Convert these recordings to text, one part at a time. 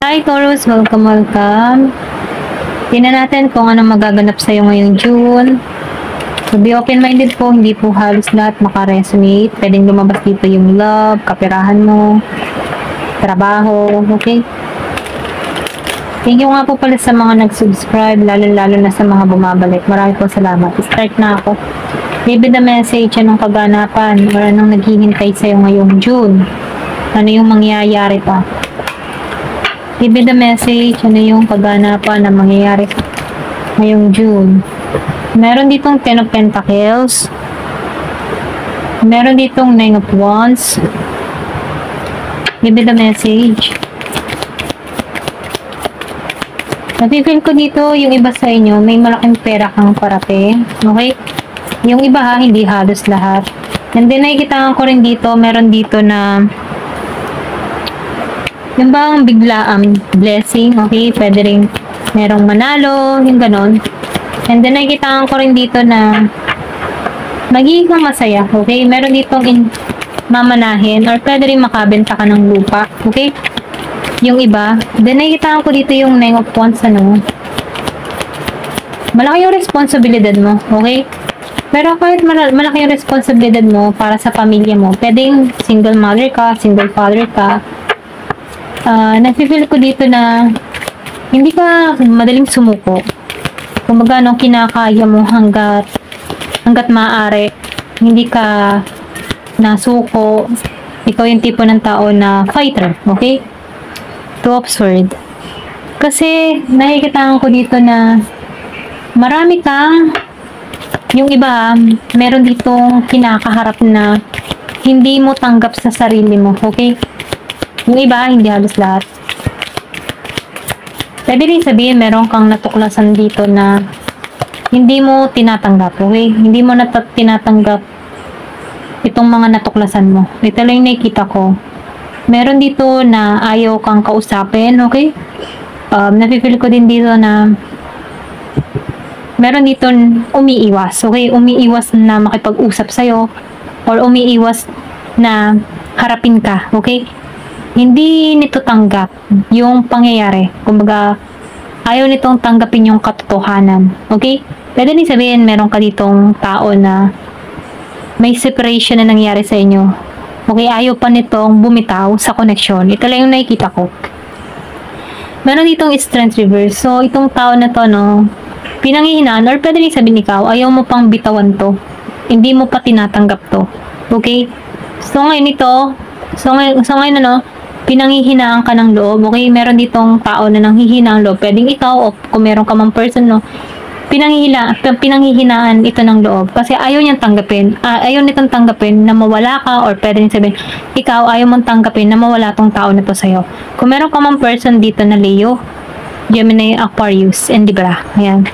Hi Taurus, welcome. Tingnan natin kung anong magaganap sa'yo ngayong June. So be open-minded po, hindi po halos lahat makaresonate. Pwedeng lumabas dito yung love, kapirahan mo, trabaho, okay? Thank you nga po pala sa mga nag-subscribe, lalo-lalo na sa mga bumabalik. Marami po salamat. Start na ako. Maybe the message, anong kaganapan or anong naghihintay sa'yo ngayong June. Ano yung mangyayari pa? Give me the message, ano yung kaganapan na mangyayari ngayong June. Meron ditong 10 of Pentacles. Meron ditong 9 of Wands. Give me the message. Napipil ko dito, yung iba sa inyo, may malaking pera kang parating. Okay? Yung iba ha, hindi halos lahat. And then nakikita ko rin dito, meron dito na yung bang biglaang blessing, okay? Pwede rin merong manalo, yung ganon. And then nakikita ko rin dito na magiging masaya, okay? Meron ditong mamanahin or pwede rin makabenta ka ng lupa, okay? Yung iba. Then nakikita ko dito yung 9 of Wands, ano? Malaki yung responsibilidad mo, okay? Pero kahit malaki yung responsibilidad mo para sa pamilya mo, pwedeng single mother ka, single father ka, napipil ko dito na hindi ka madaling sumuko. Kumbaga, no, kinakaya mo hanggat maaari. Hindi ka nasuko. Ikaw yung tipo ng tao na fighter, okay? Two of Swords. Kasi, nakikita ko dito na marami kang, yung iba, meron ditong kinakaharap na hindi mo tanggap sa sarili mo, okay? Yung iba, hindi halos lahat. Pwede rin sabihin, meron kang natuklasan dito na hindi mo tinatanggap, okay? Hindi mo tinatanggap itong mga natuklasan mo. Ito lang yung nakikita ko. Meron dito na ayaw kang kausapin, okay? Napipil ko din dito na meron dito umiiwas, okay? Umiiwas na makipag-usap sa'yo or umiiwas na harapin ka, okay? Hindi nito tanggap yung pangyayari. Kumbaga, ayaw nitong tanggapin yung katotohanan. Okay? Pwede din sabihin, meron ka ditong tao na may separation na nangyari sa inyo. Okay? Ayaw pa nitong bumitaw sa connection. Ito lang yung nakikita ko. Meron ditong strength reverse. So, itong tao na to, no, pinanghihinaan, or pwede rin sabihin ikaw, ayaw mo pang bitawan to. Hindi mo pa tinatanggap to. Okay? So, ngayon ito, so ngayon, ano, pinanghihinaan ka ng loob, okay? Meron ditong tao na nanghihina ang loob. Pwedeng ikaw o kung meron ka mang person, no? Pinanghihinaan ito ng loob. Kasi ayaw niyang tanggapin. Ayaw nitong tanggapin na mawala ka, or pwede rin sabihin, ikaw ayaw mong tanggapin na mawala tong tao na to sa'yo. Kung meron ka mang person dito na Leo, Gemini, Aquarius, and Libra. Ayan.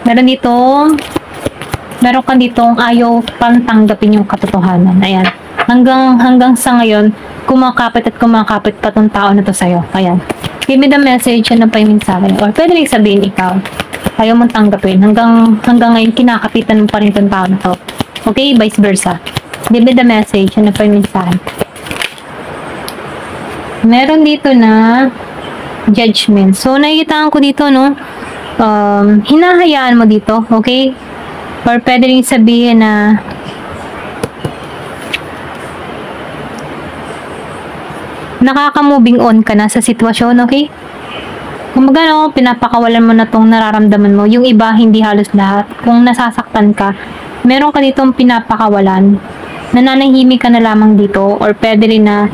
Meron ka ditong ayaw pang tanggapin yung katotohanan. Ayan. Hanggang sa ngayon, kumakapit pa tong tao na to sa'yo. Ayan. Give me the message na pa yung mensahe. Or pwede rin sabihin ikaw, ayaw mong tanggapin. Hanggang ngayon, kinakapitan mo pa rin tong tao na to. Okay? Vice versa. Give me the message na pa yung mensahe. Meron dito na judgment. So, nakikita ko dito, no? Hinahayaan mo dito. Okay? Or pwede rin sabihin na nakaka-moving on ka na sa sitwasyon, okay? Kumbaga, no, pinapakawalan mo na tong nararamdaman mo. Yung iba, hindi halos lahat. Kung nasasaktan ka, meron ka ditong pinapakawalan. Nananahimik ka na lamang dito, or pwede rin na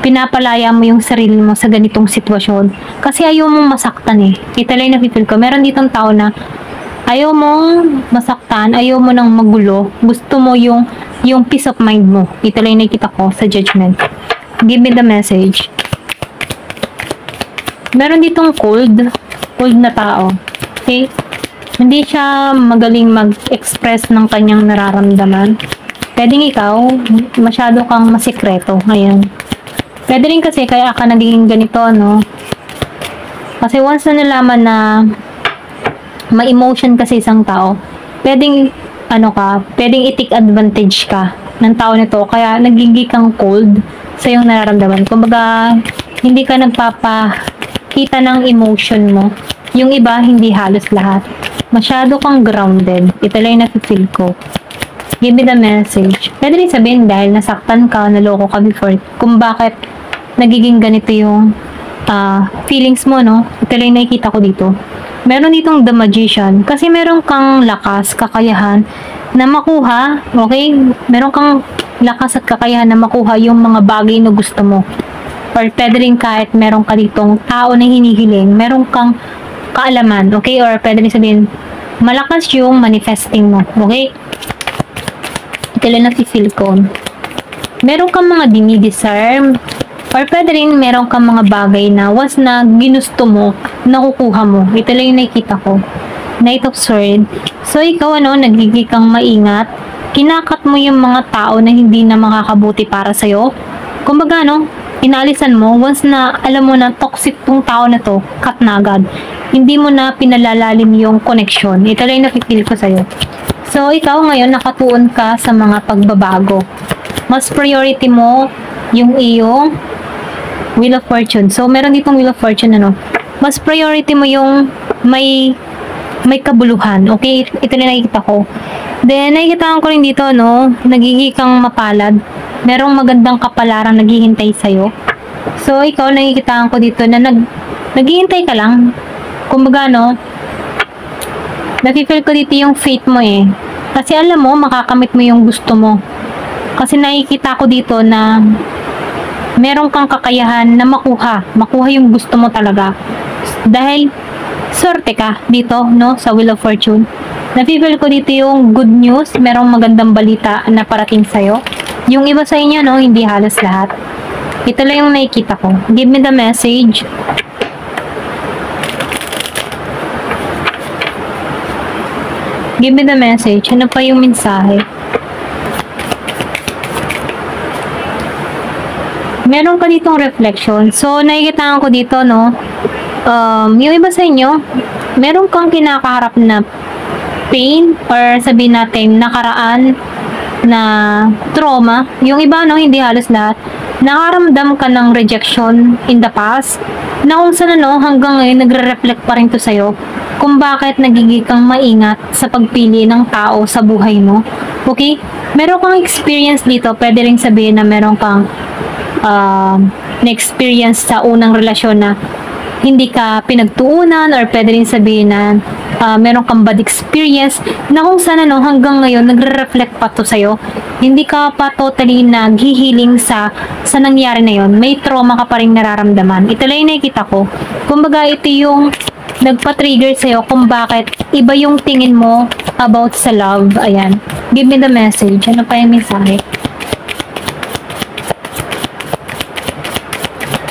pinapalaya mo yung sarili mo sa ganitong sitwasyon. Kasi ayaw mong masaktan eh. Kita lang napipil ko. Meron ditong tao na ayaw mong masaktan, ayaw mo nang magulo. Gusto mo yung peace of mind mo. Ito lang nakita ko sa judgment. Give me the message. Meron ditong cold na tao. Okay? Hindi siya magaling mag-express ng kanyang nararamdaman. Pwedeng ikaw, masyado kang masikreto. Ayan. Pwede rin kasi kaya ka naging ganito, no? Kasi once na nalaman na may emotion kasi isang tao, pwedeng i-take advantage ka ng tao nito, kaya nagiging kang cold sa iyong nararamdaman. Kumbaga, hindi ka kita ng emotion mo. Yung iba, hindi halos lahat. Masyado kang grounded. Ito lang yung nafe-feel ko. Give me the message. Pwede rin sabihin dahil nasaktan ka, naloko ka before, kung bakit nagiging ganito yung feelings mo, no? Ito lang yung nakikita ko dito. Meron ditong The Magician. Kasi meron kang lakas, kakayahan na makuha, okay? Meron kang lakas at kakayahan na makuha yung mga bagay na gusto mo. Or pwede rin kahit meron ka ditong tao na hinihiling, meron kang kaalaman, okay? Or pwede rin sabihin, malakas yung manifesting mo, okay? Ito lang nafe-feel ko. Meron kang mga dinidesire, or pwede rin meron kang mga bagay na once na ginusto mo, nakukuha mo. Ito lang yung nakikita ko. Knight of Swords. So, ikaw nagiging kang maingat. Kinakat mo yung mga tao na hindi na makakabuti para sa'yo. Kumbaga, inaalisan mo, once na alam mo na toxic tong tao na to, cut na agad. Hindi mo na pinalalalim yung connection. Ito lang yung napipili ko sa'yo. So, ikaw ngayon, nakatuon ka sa mga pagbabago. Mas priority mo yung iyong Wheel of Fortune. So, meron ditong Wheel of Fortune, mas priority mo yung may kabuluhan. Okay? Ito na nakikita ko. Then, nakikita ko rin dito, nagiging kang mapalad. Merong magandang kapalaran naghihintay sa'yo. So, ikaw, nakikita ko dito na naghihintay ka lang. Kumbaga, nafe-feel ko dito yung faith mo eh. Kasi alam mo, makakamit mo yung gusto mo. Kasi nakikita ko dito na meron kang kakayahan na makuha yung gusto mo talaga. Dahil, swerte ka dito, sa Wheel of Fortune. Nafe-feel ko dito yung good news, merong magandang balita na parating sa'yo. Yung iba sa inyo, hindi halos lahat. Ito lang yung nakikita ko. Give me the message. Give me the message. Ano pa yung mensahe? Meron ka ditong reflection. So, nakikita ko dito, yung iba sa inyo, meron kang kinakaharap na pain or sabihin natin nakaraan na trauma. Yung iba, hindi halos lahat. Nakaramdam ka ng rejection in the past na kung saan hanggang ngayon nagre-reflect pa rin to sa'yo kung bakit nagiging kang maingat sa pagpili ng tao sa buhay mo. Okay? Meron kang experience dito. Pwede rin sabihin na meron kang na-experience sa unang relasyon na hindi ka pinagtuunan, or pwede rin sabihin na meron kang bad experience na kung saan hanggang ngayon nagre-reflect pa to sa'yo. Hindi ka pa totally naghihiling sa nangyari na yon. May trauma ka pa rin nararamdaman. Ito lang yung nakikita ko. Kumbaga, ito yung nagpa-trigger sa'yo kung bakit iba yung tingin mo about sa love. Ayan. Give me the message. Ano pa yung mensahe?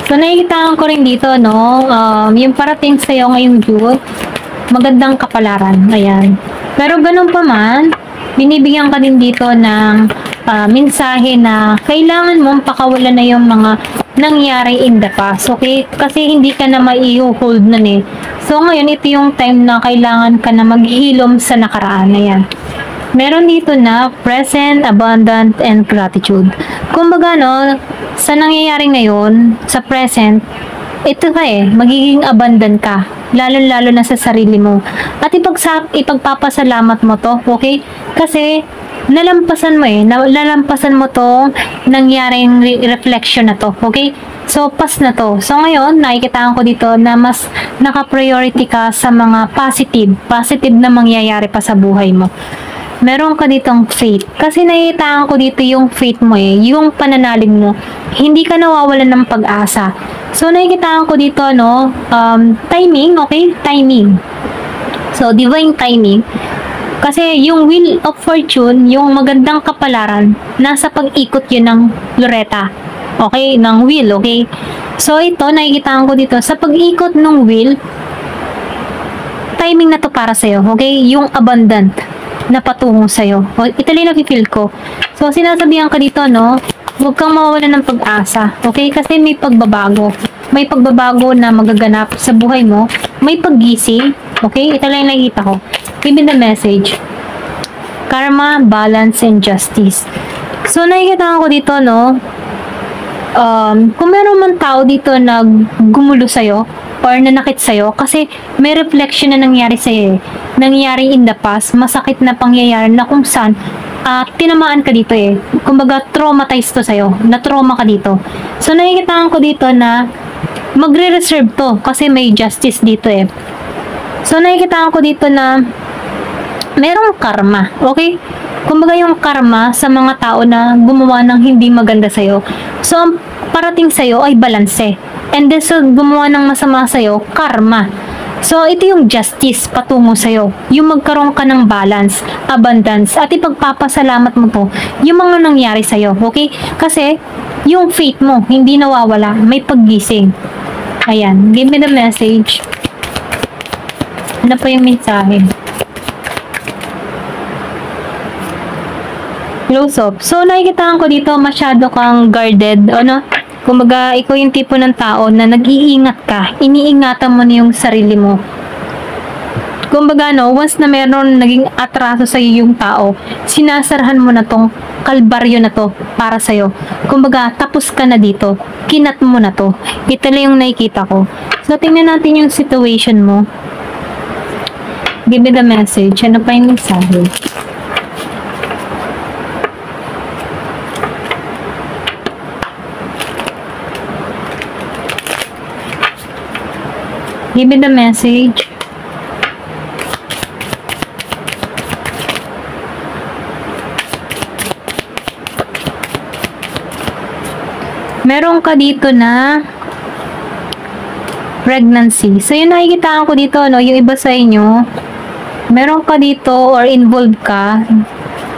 So, nakikita ko rin dito, yung parating sa'yo ngayong June, magandang kapalaran. Ayan. Pero ganun pa man, binibigyan ka din dito ng mensahe na kailangan mong pakawalan na yung mga nangyari in the past. Okay? Kasi hindi ka na mai-hold nun eh. So, ngayon, ito yung time na kailangan ka na maghilom sa nakaraan. Ayan. Meron dito na present, abundant, and gratitude. Kumbaga, sa nangyayari ngayon, sa present, ito ka magiging abundant ka. Lalo-lalo na sa sarili mo. At ipagpapasalamat mo to, okay? Kasi, nalampasan mo to nangyaring reflection na to, okay? So, pass na to. So, ngayon, nakikita ko dito na mas naka-priority ka sa mga positive na mangyayari pa sa buhay mo. Meron ka ditong faith. Kasi nakikita ko dito yung faith mo yung pananalig mo. Hindi ka nawawalan ng pag-asa. So, nakikita ko dito, timing, okay? Timing. So, divine timing. Kasi yung Wheel of Fortune, yung magandang kapalaran, nasa pag-ikot yun ng Loretta. Okay? Ng wheel, okay? So, ito, nakikita ko dito, sa pag-ikot ng wheel, timing na to para sa'yo, okay? Yung abundant na patungo sa'yo. Ito lang nafe-feel ko. So, sinasabihan ka dito, huwag kang mawawalan ng pag-asa. Okay? Kasi may pagbabago. May pagbabago na magaganap sa buhay mo. May paggising. Okay? Ito lang yung nakikita ko. Give me the message. Karma, balance, and justice. So, nakikita ko dito, kung meron man tao dito na gumulo sa'yo or nanakit sa'yo, kasi may reflection na nangyari sa'yo eh. Nangyari in the past, masakit na pangyayari na kung saan tinamaan ka dito eh. Kumbaga, traumatized to sa'yo. Na-trauma ka dito. So, nakikita ko dito na magre-reserve to kasi may justice dito eh. So, nakikita ko dito na merong karma. Okay? Kumbaga yung karma sa mga tao na gumawa ng hindi maganda sa'yo. So, ang parating sa'yo ay balanse. And then, so, gumawa ng masama sa'yo, karma. So, ito yung justice patungo sa'yo. Yung magkaroon ka ng balance, abundance, at ipagpapasalamat mo to, yung mga nangyari sa'yo. Okay? Kasi, yung faith mo, hindi nawawala. May paggising. Ayan. Give me the message. Ano pa yung mensahe? Close up. So, nakikita ko dito, masyado kang guarded. Ano? Kumbaga, ikaw yung tipo ng tao na nag-iingat ka. Iniingatan mo na yung sarili mo. Kumbaga, no, once na meron naging atraso sa'yo yung tao, sinasarahan mo na tong kalbaryo na to para sa'yo. Kumbaga, tapos ka na dito. Kinat mo na to. Ito lang yung nakikita ko. So, tingnan natin yung situation mo. Give me the message. Ano pa yung mensahe? Give me the message. Meron ka dito na pregnancy. So, yun nakikita ko dito, no, yung iba sa inyo, meron ka dito or involved ka,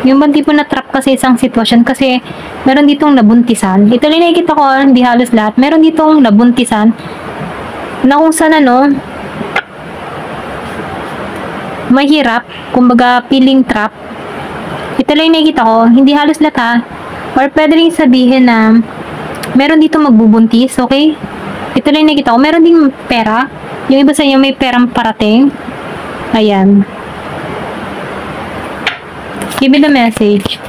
yung bang tipo na trap ka sa isang sitwasyon kasi meron ditong nabuntisan. Ito lang nakikita ko, hindi halos lahat. Meron ditong nabuntisan na kung saan ano, mahirap, kumbaga feeling trap. Ito lang nakikita ko, hindi halos lahat ha. Or pwede rin sabihin na meron dito magbubuntis, okay? Ito lang nakikita ko, meron ding pera. Yung iba sa inyo may perang parating. Ayan. Give me the message.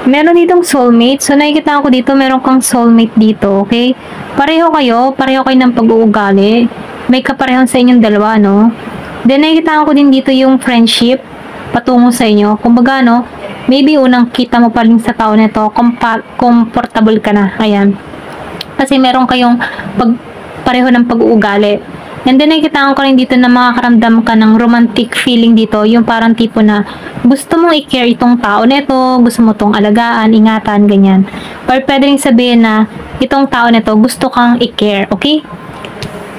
Meron ditong soulmate. So, nakikita ko dito, meron kang soulmate dito, okay? Pareho kayo ng pag-uugali. May kaparehon sa inyong dalawa, no? Then, nakikita ko din dito yung friendship patungo sa inyo. Kumbaga, no? Maybe unang kita mo pa rin sa tao nito, comfortable ka na. Ayan. Kasi meron kayong pareho ng pag-uugali. And then, nakikita ko rin dito na makakaramdam ka ng romantic feeling dito. Yung parang tipo na gusto mong i-care itong tao nito, gusto mo itong alagaan, ingatan, ganyan. Or pwede rin sabihin na itong tao nito gusto kang i-care, okay?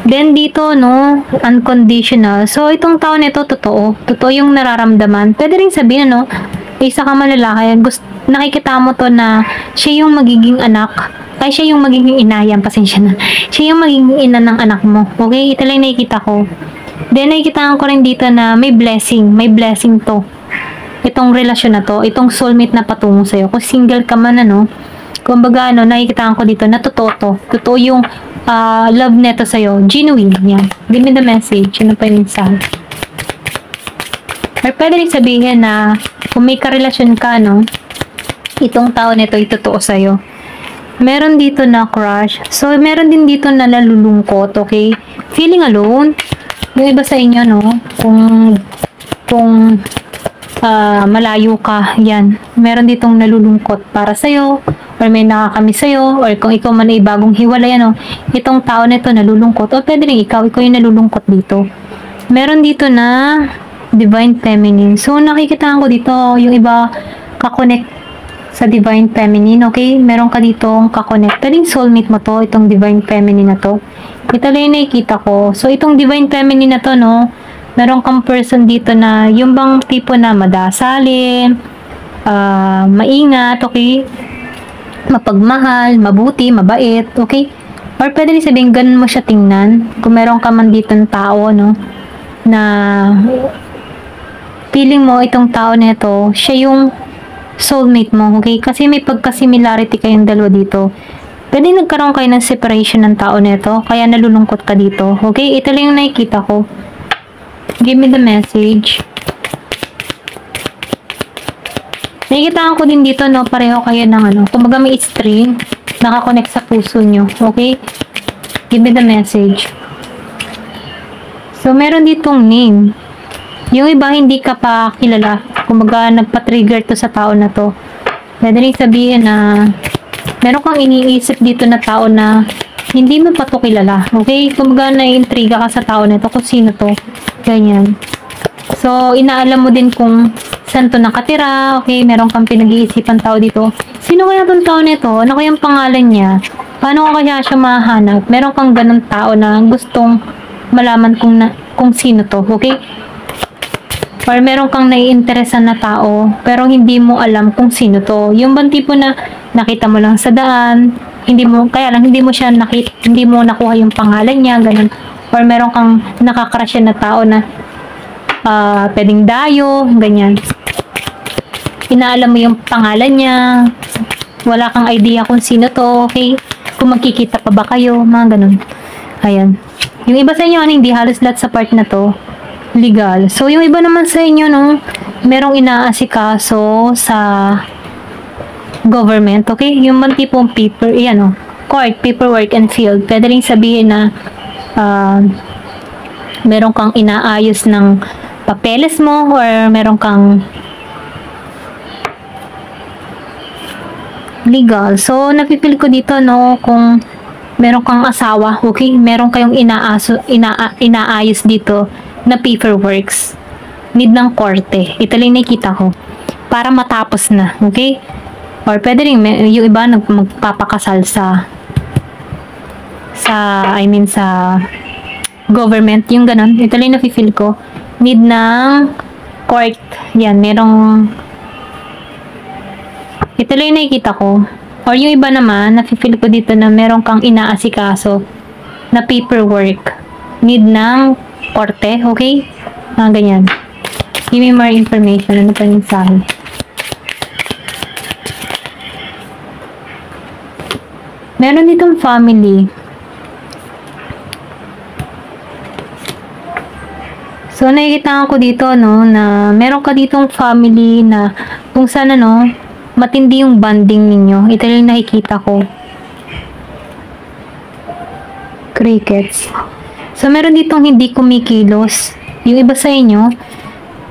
Then, dito, no, unconditional. So, itong tao nito, totoo. Totoo yung nararamdaman. Pwede rin sabihin, no, isa ka man lalaki, nakikita mo to na siya yung magiging anak, ay siya yung magiging ina, yan, pasensya na. Siya yung magiging ina ng anak mo. Okay? Ito lang nakikita ko. Then, nakikita ko rin dito na may blessing to. Itong relasyon na to, itong soulmate na patungo sa'yo. Kung single ka man, ano, kumbaga, ano, nakikita ko dito na totoo to. Totoo yung love neto sa'yo. Genuine, yan. Give me the message. Ano pa yung mensahe? Or pwede rin sabihin na kung may karelasyon ka, no, itong tao nito ay totoo sa'yo. Meron dito na crush. So, meron din dito na nalulungkot, okay? Feeling alone. Yung iba sa inyo, no? Kung malayo ka, yan. Meron ditong nalulungkot para sa'yo, or may nakakamiss sa'yo, or kung ikaw man ay bagong hiwalay, ano, itong tao nito nalulungkot, o pwede rin ikaw yung nalulungkot dito. Meron dito na Divine Feminine. So, nakikita ko dito, yung iba kakonect sa Divine Feminine, okay? Meron ka dito kakonect. Pwedeng soulmate mo to, itong Divine Feminine na to. Ito lang yung nakikita ko. So, itong Divine Feminine na to, no, meron kang person dito na yung bang tipo na madasalin, maingat, okay? Mapagmahal, mabuti, mabait, okay? Or pwede rin sabihin, ganun mo siya tingnan. Kung meron ka man dito ng tao, no, na feeling mo itong tao na ito, siya yung soulmate mo, okay? Kasi may pagka-similarity kayong dalawa dito. Pwede nagkaroon kayo ng separation ng tao nito, kaya nalulungkot ka dito. Okay? Ito lang yung nakikita ko. Give me the message. Nakikita ko din dito, no, pareho kayo ng ano, kumbaga may string, nakakonect sa puso nyo. Okay? Give me the message. So, meron ditong name. Yung iba, hindi ka pa kilala. Kumbaga, nagpa-trigger to sa tao na to. Pwede rin sabihin na meron kang iniisip dito na tao na hindi mo pa to kilala. Okay? Kumbaga, naiintriga ka sa tao na to kung sino to. Ganyan. So, inaalam mo din kung saan to nakatira. Okay? Meron kang pinag-iisipan tao dito. Sino kaya tong tao nito? Ano kayang pangalan niya? Paano ko kaya siya mahanap? Meron kang ganun tao na gustong malaman kung sino to. Okay? Or meron kang naiinteresan na tao, pero hindi mo alam kung sino to. Yung bang tipo na nakita mo lang sa daan, kaya lang hindi mo nakuha yung pangalan niya, ganun. Or meron kang nakakrush na tao na pwedeng dayo, ganyan. Inaalam mo yung pangalan niya, wala kang idea kung sino to, okay? Kung magkikita pa ba kayo, mga ganun. Ayan. Yung iba sa inyo, hindi halos lahat sa part na to legal. So, yung iba naman sa inyo, no, merong inaasikaso sa government, okay? Yung man tipong paper, yan, court, paperwork, and field. Pwede rin sabihin na meron kang inaayos ng papeles mo or meron kang legal. So, napipil ko dito, no, kung meron kang asawa, okay? Meron kayong inaayos dito na paperworks. Need ng korte. Ito lang nakita ko. Para matapos na. Okay? Or pwede rin, yung iba magpapakasal sa government. Yung ganun. Ito lang napifeel ko. Need ng court. Yan. Merong ito lang nakikita ko. Or yung iba naman, napifeel ko dito na meron kang inaasikaso na paperwork. Need ng korte, okay? Ganyan. Give me more information. Ano pa yung sabi? Meron ditong family. So, nakikita ko dito, no, na meron ka ditong family na kung saan, matindi yung bonding ninyo. Ito yung nakikita ko. Crickets. So, meron ditong hindi kumikilos. Yung iba sa inyo,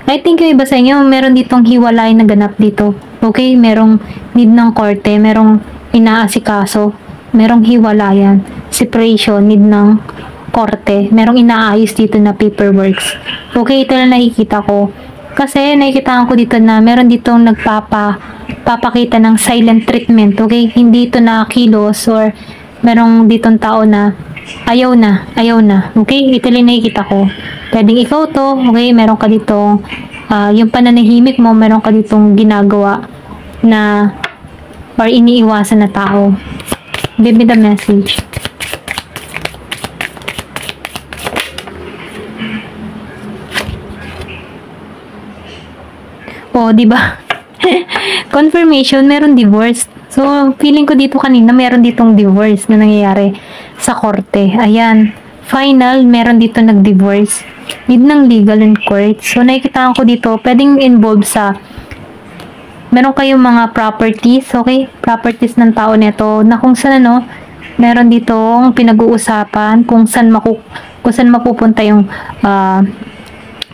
I think yung iba sa inyo, meron ditong hiwalay na ganap dito. Okay? Merong need ng korte, merong inaasikaso, merong hiwalayan, separation, need ng korte, merong inaayos dito na paperworks. Okay? Ito na nakikita ko. Kasi nakikita ko dito na meron ditong papakita ng silent treatment. Okay? Hindi ito nakakilos or merong ditong tao na ayaw na. Okay? Ito lang nakikita ko. Pwedeng ikaw to. Okay? Meron ka ditong yung pananahimik mo, meron ka ditong ginagawa na or iniiwasan na tao. Give me the message. Oh, di ba? Confirmation, meron divorce. So, feeling ko dito kanina, meron ditong divorce na nangyayari sa korte. Ayan. Final, meron dito nag-divorce. Need ng legal and court. So, nakikita ko dito, pwedeng involved sa meron kayong mga properties, okay? Properties ng tao neto na kung saan, meron ditong pinag-uusapan kung saan mapupunta yung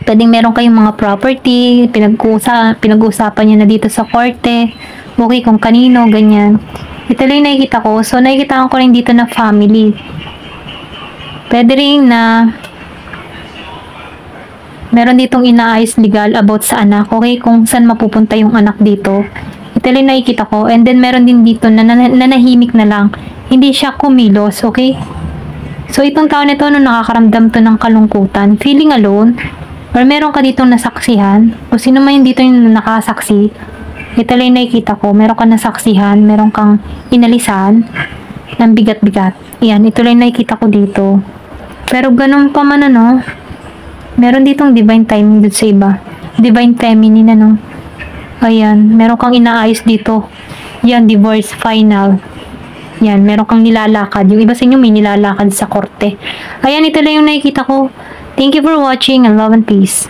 pwedeng meron kayong mga property, pinag-uusapan nyo na dito sa korte. Okay, kung kanino, ganyan. Ito lang nakikita ko. So, nakikita ko rin dito na family. Pwede rin na meron ditong inaayos legal about sa anak. Okay, kung saan mapupunta yung anak dito. Ito lang nakikita ko. And then, meron din dito na nanahimik na lang. Hindi siya kumilos, okay? So, itong tao nito, nakakaramdam to ng kalungkutan. Feeling alone. Or meron ka ditong nasaksihan. O sino man yung dito yung nakasaksi. Ito lang nakikita ko. Meron ka nasaksihan. Meron kang inalisan ng bigat-bigat. Yan. Ito lang nakikita ko dito. Pero ganun pa man, meron ditong divine timing dito sa iba. Divine feminine, Ayan. Meron kang inaayos dito. Yan. Divorce final. Yan, meron kang nilalakad. Yung iba sa inyo may nilalakad sa korte. Ayan, ito lang yung nakikita ko. Thank you for watching and love and peace.